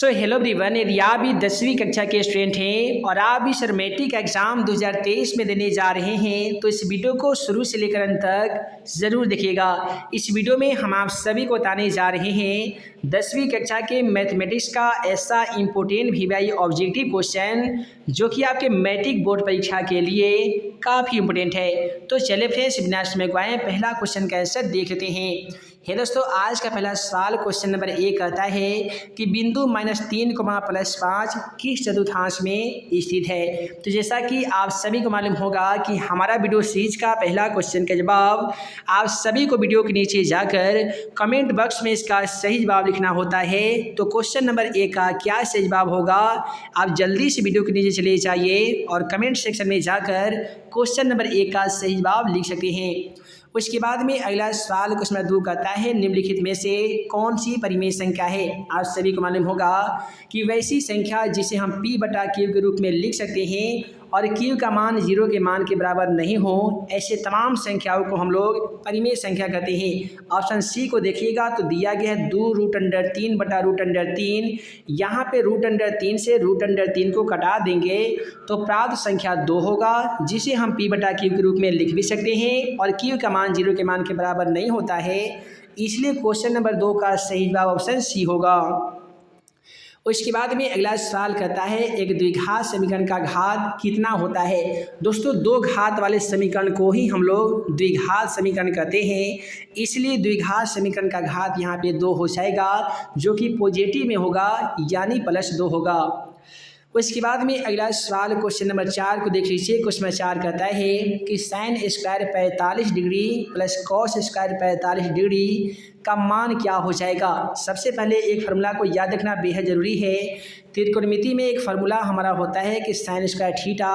Hello everyone, यदि आप भी 10वीं कक्षा के स्टूडेंट हैं और आप भी सर मैट्रिक एग्ज़ाम 2023 में देने जा रहे हैं तो इस वीडियो को शुरू से लेकर अंत तक ज़रूर देखिएगा। इस वीडियो में हम आप सभी को बताने जा रहे हैं 10वीं कक्षा के मैथमेटिक्स का ऐसा इम्पोर्टेंट वीवाई ऑब्जेक्टिव क्वेश्चन जो कि आपके मैट्रिक बोर्ड परीक्षा के लिए काफ़ी इम्पोर्टेंट है। तो चलिए फ्रेंड्स, बिना समय गवाए पहला क्वेश्चन का आंसर देख लेते हैं। हे दोस्तों, आज का पहला सवाल क्वेश्चन नंबर 1 कहता है कि बिंदु -3, +5 किस चतुर्थांश में स्थित है। तो जैसा कि आप सभी को मालूम होगा कि हमारा वीडियो सीरीज का पहला क्वेश्चन का जवाब आप सभी को वीडियो के नीचे जाकर कमेंट बॉक्स में इसका सही जवाब लिखना होता है। तो क्वेश्चन नंबर 1 का क्या सही जवाब होगा, आप जल्दी से वीडियो के नीचे चले जाइए और कमेंट सेक्शन में जाकर क्वेश्चन नंबर 1 का सही जवाब लिख सकते हैं। उसके बाद में अगला सवाल क्वेश्चन नंबर 2 कहता है निम्नलिखित में से कौन सी परिमेय संख्या है। आप सभी को मालूम होगा कि वैसी संख्या जिसे हम P/Q के रूप में लिख सकते हैं और Q का मान 0 के मान के बराबर नहीं हो, ऐसे तमाम संख्याओं को हम लोग परिमेय संख्या कहते हैं। ऑप्शन सी को देखिएगा तो दिया गया है 2√3/√3। यहाँ पे √3 से √3 को कटा देंगे तो प्राप्त संख्या 2 होगा, जिसे हम P/Q के रूप में लिख भी सकते हैं और Q का मान 0 के मान के बराबर नहीं होता है, इसलिए क्वेश्चन नंबर 2 का सही जवाब ऑप्शन सी होगा। उसके बाद में अगला सवाल कहता है एक द्विघात समीकरण का घात कितना होता है। दोस्तों, दो घात वाले समीकरण को ही हम लोग द्विघात समीकरण कहते हैं, इसलिए द्विघात समीकरण का घात यहाँ पे 2 हो जाएगा जो कि पॉजिटिव में होगा, यानी +2 होगा। उसके बाद में अगला सवाल क्वेश्चन नंबर 4 को देख लीजिए। क्वेश्चन नंबर 4 कहता है कि sin² 45 degree plus cos² 45 degree का मान क्या हो जाएगा। सबसे पहले एक फार्मूला को याद रखना बेहद ज़रूरी है। त्रिकोणमिति में एक फार्मूला हमारा होता है कि sin² थीटा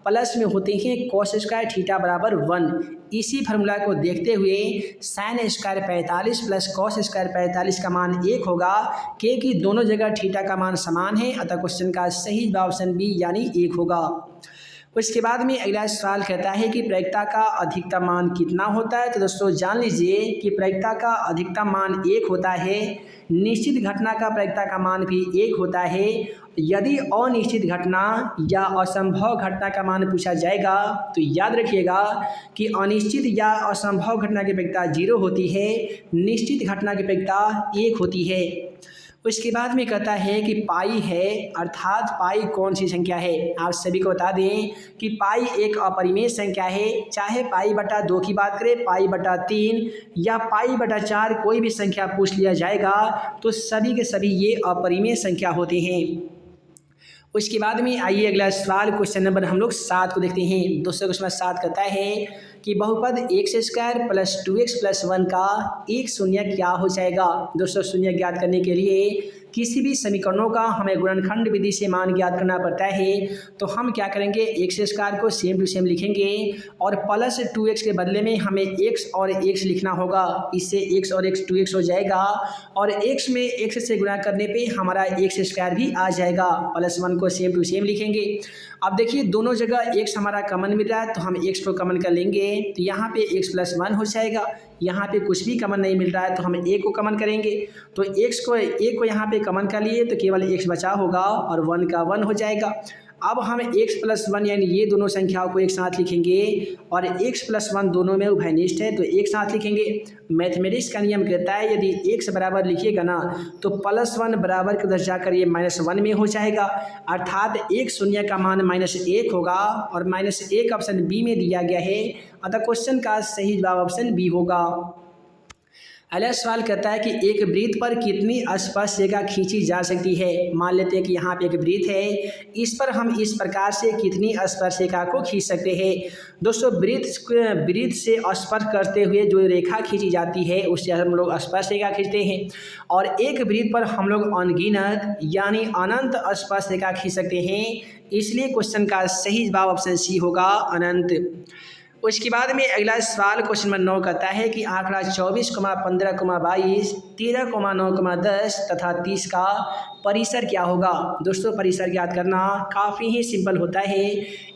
प्लस में होते हैं cos² थीटा बराबर 1। इसी फार्मूला को देखते हुए sin² 45 प्लस cos² 45 का मान 1 होगा, क्योंकि दोनों जगह थीटा का मान समान है, अतः क्वेश्चन का सही जवाब ऑप्शन बी यानी 1 होगा। उसके बाद में अगला सवाल कहता है कि प्रायिकता का अधिकतम मान कितना होता है। तो दोस्तों जान लीजिए कि प्रायिकता का अधिकतम मान 1 होता है, निश्चित घटना का प्रायिकता का मान भी 1 होता है। यदि अनिश्चित घटना या असंभव घटना का मान पूछा जाएगा तो याद रखिएगा कि अनिश्चित या असंभव घटना की प्रायिकता 0 होती है, निश्चित घटना की प्रायिकता 1 होती है। उसके बाद में कहता है कि पाई है, अर्थात पाई कौन सी संख्या है। आप सभी को बता दें कि पाई एक अपरिमेय संख्या है, चाहे पाई/2 की बात करें, पाई/3 या पाई/4 कोई भी संख्या पूछ लिया जाएगा तो सभी के सभी ये अपरिमेय संख्या होते हैं। उसके बाद में आइए अगला सवाल क्वेश्चन नंबर हम लोग 7 को देखते हैं। दोस्तों क्वेश्चन 7 कहता है कि बहुपद x² प्लस 2x प्लस 1 का एक शून्य क्या हो जाएगा। दोस्तों, शून्य ज्ञात करने के लिए किसी भी समीकरणों का हमें गुणनखंड विधि से मान ज्ञात करना पड़ता है। तो हम क्या करेंगे, x² को सेम टू सेम लिखेंगे और प्लस 2x के बदले में हमें x और x लिखना होगा। इससे x और x 2x हो जाएगा और x में x से गुणा करने पे हमारा x² भी आ जाएगा। +1 को सेम टू सेम लिखेंगे। अब देखिए दोनों जगह x हमारा कॉमन मिल रहा है तो हम x को कॉमन कर लेंगे, तो यहाँ पे x + 1 हो जाएगा। यहाँ पे कुछ भी कॉमन नहीं मिल रहा है तो हम a को कॉमन करेंगे, तो a को यहाँ पे कॉमन कर लिए तो केवल x बचा होगा और 1 का 1 हो जाएगा। अब हम x + 1 यानी ये दोनों संख्याओं को एक साथ लिखेंगे और x + 1 दोनों में उभयनिष्ठ है तो एक साथ लिखेंगे। मैथमेटिक्स का नियम कहता है यदि x बराबर लिखिएगा ना तो +1 बराबर के उधर जाकर ये -1 में हो जाएगा, अर्थात एक शून्य का मान -1 होगा और -1 ऑप्शन बी में दिया गया है, अतः क्वेश्चन का सही जवाब ऑप्शन बी होगा। अगला सवाल कहता है कि एक वृत्त पर कितनी स्पर्श रेखा खींची जा सकती है। मान लेते हैं कि यहाँ पे एक वृत्त है, इस पर हम इस प्रकार से कितनी स्पर्श रेखा को खींच सकते हैं। दोस्तों, वृत्त से स्पर्श करते हुए जो रेखा खींची जाती है उससे हम लोग स्पर्श रेखा खींचते हैं और एक वृत्त पर हम लोग अनगिनत यानी अनंत स्पर्श रेखा खींच सकते हैं, इसलिए क्वेश्चन का सही जवाब ऑप्शन सी होगा, अनंत। उसके बाद में अगला सवाल क्वेश्चन नंबर 9 कहता है कि आंकड़ा 24, 15, 22 13,9,10 तथा 30 का परिसर क्या होगा। दोस्तों परिसर ज्ञात करना काफ़ी ही सिंपल होता है।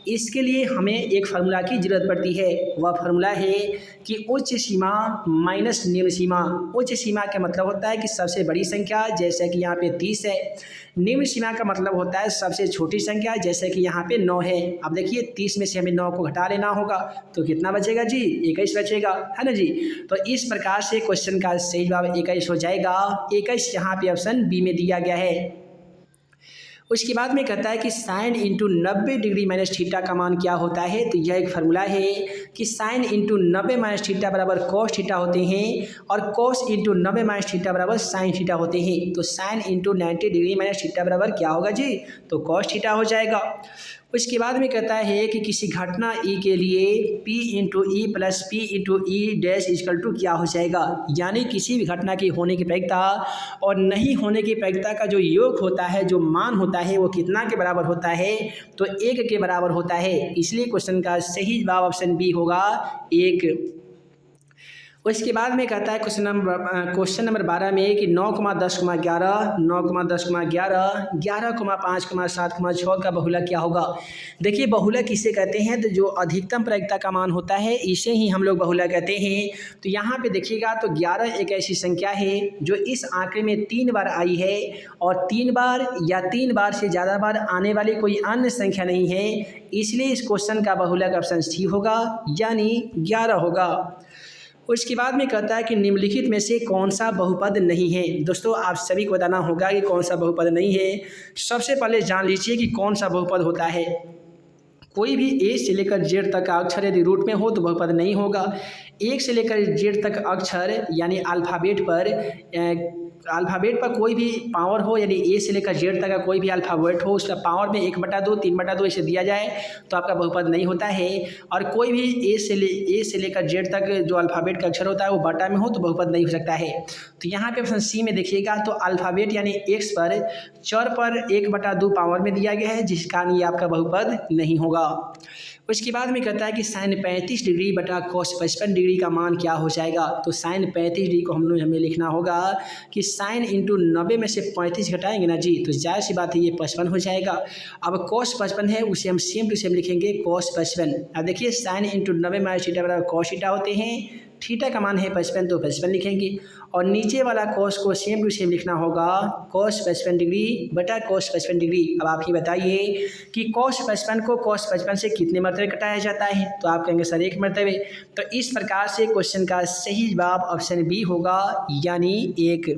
इसके लिए हमें एक फार्मूला की ज़रूरत पड़ती है। वह फार्मूला है कि उच्च सीमा माइनस निम्न सीमा। उच्च सीमा का मतलब होता है कि सबसे बड़ी संख्या, जैसे कि यहाँ पे 30 है। निम्न सीमा का मतलब होता है सबसे छोटी संख्या, जैसे कि यहाँ पे 9 है। अब देखिए 30 में से हमें 9 को घटा लेना होगा तो कितना बचेगा जी, 21 बचेगा, है ना जी। तो इस प्रकार से क्वेश्चन का सही जवाब 21 हो जाएगा। 21 यहाँ पे ऑप्शन बी में दिया गया है। उसके बाद में कहता है कि sine into 90 degree minus theta का मान क्या होता है। तो यह एक फार्मूला है कि साइन इंटू 90 माइनस थीटा बराबर कॉस थीटा होते हैं और कॉस इंटू 90 माइनस थीटा बराबर साइन थीटा होते हैं। तो sine into 90 degree minus theta बराबर क्या होगा जी, तो कॉस थीटा हो जाएगा। उसके बाद में कहता है कि किसी घटना ई के लिए P into E plus P into E dash equal to क्या हो जाएगा। यानी किसी भी घटना की होने की प्रायिकता और नहीं होने की प्रायिकता का जो योग होता है, जो मान होता है, वो कितना के बराबर होता है, तो 1 के बराबर होता है। इसलिए क्वेश्चन का सही जवाब ऑप्शन बी होगा 1। उसके बाद में कहता है क्वेश्चन नंबर 12 में कि 9,10,11 9,10,11 11,5,7,6 का बहुलक क्या होगा। देखिए बहुलक किसे कहते हैं, तो जो अधिकतम प्रायिकता का मान होता है इसे ही हम लोग बहुलक कहते हैं। तो यहाँ पे देखिएगा तो 11 एक ऐसी संख्या है जो इस आंकड़े में 3 बार आई है और 3 बार या 3 बार से ज़्यादा बार आने वाली कोई अन्य संख्या नहीं है। इसलिए इस क्वेश्चन का बहुलक ऑप्शन सी होगा, यानी 11 होगा। उसके बाद में कहता है कि निम्नलिखित में से कौन सा बहुपद नहीं है। दोस्तों आप सभी को बताना होगा कि कौन सा बहुपद नहीं है। सबसे पहले जान लीजिए कि कौन सा बहुपद होता है। कोई भी ए से लेकर जेड तक का अक्षर यदि रूट में हो तो बहुपद नहीं होगा। 1 से लेकर जेड तक अक्षर यानी अल्फ़ाबेट पर कोई भी पावर हो, यानी ए से लेकर जेड तक का कोई भी अल्फ़ाबेट हो, उसका पावर में 1/2 3/2 इसे दिया जाए तो आपका बहुपद नहीं होता है। और कोई भी ए से लेकर जेड तक जो अल्फ़ाबेट का अक्षर होता है वो बटा में हो तो बहुपद नहीं हो सकता है। तो यहाँ पे ऑप्शन सी में देखिएगा तो अल्फ़ाबेट यानी एक्स पर चर पर 1/2 पावर में दिया गया है, जिस कारण ये आपका बहुपद नहीं होगा। उसके बाद में कहता है कि साइन 35 डिग्री बटा कॉस 55 डिग्री का मान क्या हो जाएगा। तो साइन 35 डिग्री को हमें लिखना होगा कि साइन इंटू 90 में से 35 घटाएंगे ना जी, तो जाहिर सी बात है ये 55 हो जाएगा। अब कॉस 55 है उसे हम सेम टू सेम लिखेंगे कॉस 55। अब देखिए साइन इंटू 90 माइनस थीटा बराबर कॉस थीटा होते हैं। थीटा का मान है 55 तो 55 लिखेंगे और नीचे वाला कॉस को सेम टू सेम लिखना होगा कॉस 55 डिग्री बटा कॉस 55 डिग्री। अब आप ही बताइए कि कॉस 55 को कॉस 55 से कितने मरतबे घटाया जाता है, तो आप कहेंगे सर 1 मरतबे। तो इस प्रकार से क्वेश्चन का सही जवाब ऑप्शन बी होगा, यानी 1।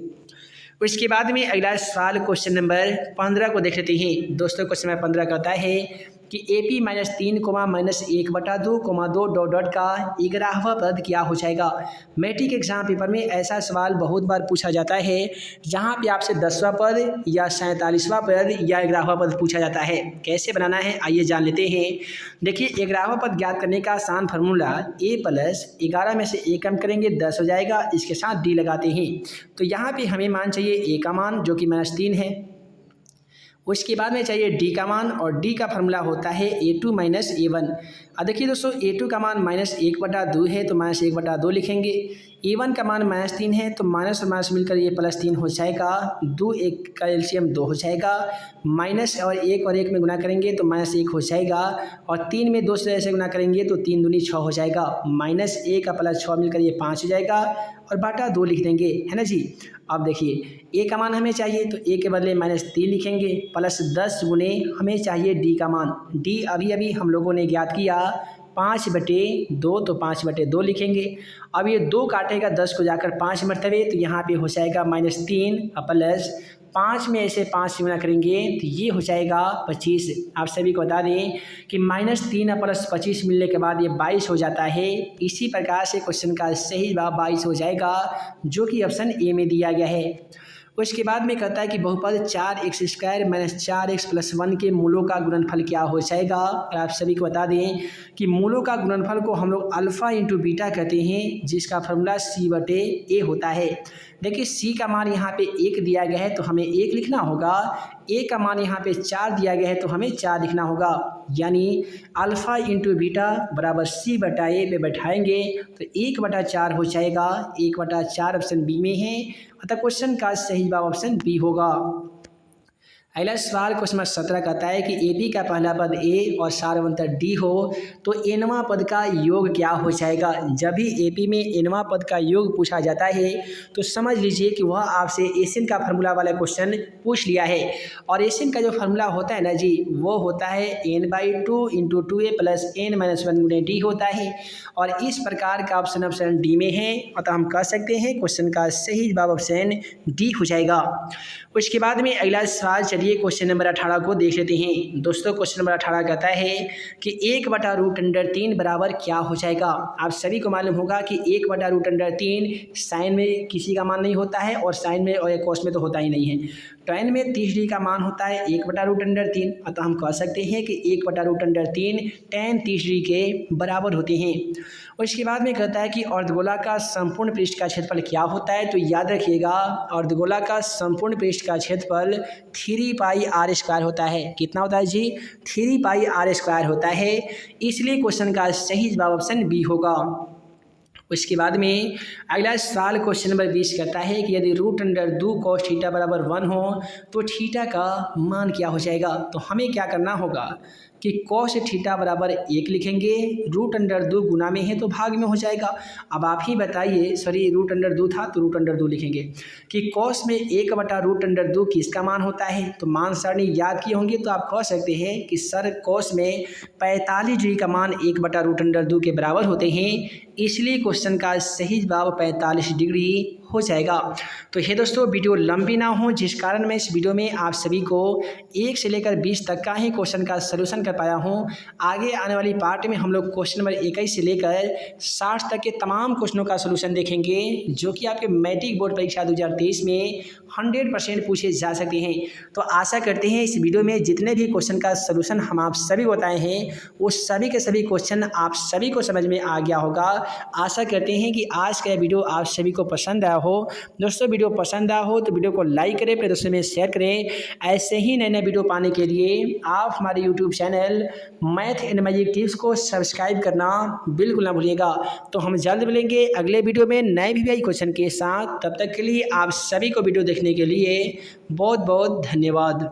उसके बाद में अगला सवाल क्वेश्चन नंबर 15 को देख लेते हैं। दोस्तों क्वेश्चन नंबर 15 कहता है कि AP -3, -1/2, 2 डॉट डॉट का 11वां पद क्या हो जाएगा। मैट्रिक एग्जाम पेपर में ऐसा सवाल बहुत बार पूछा जाता है जहां पे आपसे 10वां पद या 47वां पद या 11वां पद पूछा जाता है। कैसे बनाना है आइए जान लेते हैं। देखिए 11वां पद ज्ञात करने का आसान फार्मूला a प्लस 11 में से a कम करेंगे 10 हो जाएगा, इसके साथ d लगाते हैं। तो यहाँ पे हमें मान चाहिए a का मान जो कि -3 है। उसके बाद में चाहिए d का मान और d का फार्मूला होता है a2 माइनस a1। अब देखिए दोस्तों a2 का मान -1/2 है तो -1/2 लिखेंगे। a1 का मान -3 है तो माइनस और माइनस मिलकर ये +3 हो जाएगा। 2 1 का एलसीएम 2 हो जाएगा। माइनस और 1 और 1 में गुना करेंगे तो -1 हो जाएगा और 3 में 2 से ऐसे गुना करेंगे तो 3 दूनी 6 हो जाएगा। -1 का +6 मिलकर ये 5 हो जाएगा और बटा 2 लिख देंगे, है ना जी। अब देखिए a का मान हमें चाहिए तो a के बदले -3 लिखेंगे प्लस 10 गुने हमें चाहिए d का मान। d अभी अभी हम लोगों ने ज्ञात किया 5/2 तो 5/2 लिखेंगे। अब ये 2 काटेगा 10 को जाकर 5 मरतबे तो यहाँ पे हो जाएगा -3 प्लस 5 में ऐसे 5 से गुना करेंगे तो ये हो जाएगा 25। आप सभी को बता दें कि -3 प्लस 25 मिलने के बाद ये 22 हो जाता है। इसी प्रकार से क्वेश्चन का सही जवाब 22 हो जाएगा, जो कि ऑप्शन ए में दिया गया है। उसके बाद में कहता है कि बहुपद 4x² - 4x + 1 के मूलों का गुणनफल क्या हो जाएगा। और आप सभी को बता दें कि मूलों का गुणनफल को हम लोग अल्फ़ा इंटू बीटा कहते हैं, जिसका फार्मूला c/a होता है। देखिए सी का मान यहाँ पे 1 दिया गया है तो हमें 1 लिखना होगा, ए का मान यहाँ पे 4 दिया गया है तो हमें 4 लिखना होगा, यानी अल्फ़ा इंटू बीटा बराबर सी बटा ए पे बैठाएंगे तो 1/4 हो जाएगा। 1/4 ऑप्शन बी में है, अतः क्वेश्चन का सही जवाब ऑप्शन बी होगा। अगला सवाल क्वेश्चन नंबर 17 कहता है कि ए बी का पहला पद ए और सारवंतर डी हो तो एनवा पद का योग क्या हो जाएगा। जब भी ए पी में एनवा पद का योग पूछा जाता है तो समझ लीजिए कि वह आपसे एशियन का फार्मूला वाला क्वेश्चन पूछ लिया है। और एशियन का जो फार्मूला होता है ना जी, वो होता है n/2 × 2a + n-1 × d होता है। और इस प्रकार का ऑप्शन डी में है, अतः हम कह सकते हैं क्वेश्चन का सही जवाब ऑप्शन डी हो जाएगा। उसके बाद में अगला सवाल, चलिए क्वेश्चन नंबर 18 को देख लेते हैं। दोस्तों क्वेश्चन नंबर 18 कहता है कि 1/√3 बराबर क्या हो जाएगा। आप सभी को मालूम होगा कि 1/√3 साइन में किसी का मान नहीं होता है और साइन में और कोस में तो होता ही नहीं है। tan में 30 डिग्री का मान होता है 1/√3, अतः हम कह सकते हैं कि 1/√3 tan 30 डिग्री के बराबर होते हैं। और इसके बाद में कहता है कि अर्धगोला का संपूर्ण पृष्ठ का क्षेत्रफल क्या होता है। तो याद रखिएगा अर्धगोला का संपूर्ण पृष्ठ का क्षेत्रफल 3πr² होता है। कितना होता है जी? 3πr² होता है, इसलिए क्वेश्चन का सही जवाब ऑप्शन बी होगा। उसके बाद में अगला सवाल क्वेश्चन नंबर 20 कहता है कि यदि √2 cos थीटा बराबर 1 हो तो थीटा का मान क्या हो जाएगा। तो हमें क्या करना होगा कि cos थीटा बराबर 1 लिखेंगे, √2 गुना में है तो भाग में हो जाएगा। अब आप ही बताइए, सॉरी √2 था तो √2 लिखेंगे कि cos में 1/√2 किसका मान होता है। तो मान सारणी याद किए होंगे तो आप कह सकते हैं कि सर cos में 45 डिग्री का मान 1/√2 के बराबर होते हैं, इसलिए क्वेश्चन का सही जवाब 45 डिग्री हो जाएगा। तो ये दोस्तों वीडियो लंबी ना हो, जिस कारण मैं इस वीडियो में आप सभी को 1 से लेकर 20 तक का ही क्वेश्चन का सलूशन कर पाया हूँ। आगे आने वाली पार्ट में हम लोग क्वेश्चन नंबर 21 से लेकर 60 तक के तमाम क्वेश्चनों का सलूशन देखेंगे, जो कि आपके मैट्रिक बोर्ड परीक्षा 2023 में 100% पूछे जा सकते हैं। तो आशा करते हैं इस वीडियो में जितने भी क्वेश्चन का सलूशन हम आप सभी को बताए हैं वो सभी के सभी क्वेश्चन आप सभी को समझ में आ गया होगा। आशा करते हैं कि आज का वीडियो आप सभी को पसंद आया हो। दोस्तों वीडियो पसंद आया हो तो वीडियो को लाइक करें, अपने दोस्तों में शेयर करें। ऐसे ही नए नए वीडियो पाने के लिए आप हमारे YouTube channel math and magic tips को सब्सक्राइब करना बिल्कुल ना भूलिएगा। तो हम जल्द मिलेंगे अगले वीडियो में नए भी क्वेश्चन के साथ। तब तक के लिए आप सभी को वीडियो देखने के लिए बहुत बहुत धन्यवाद।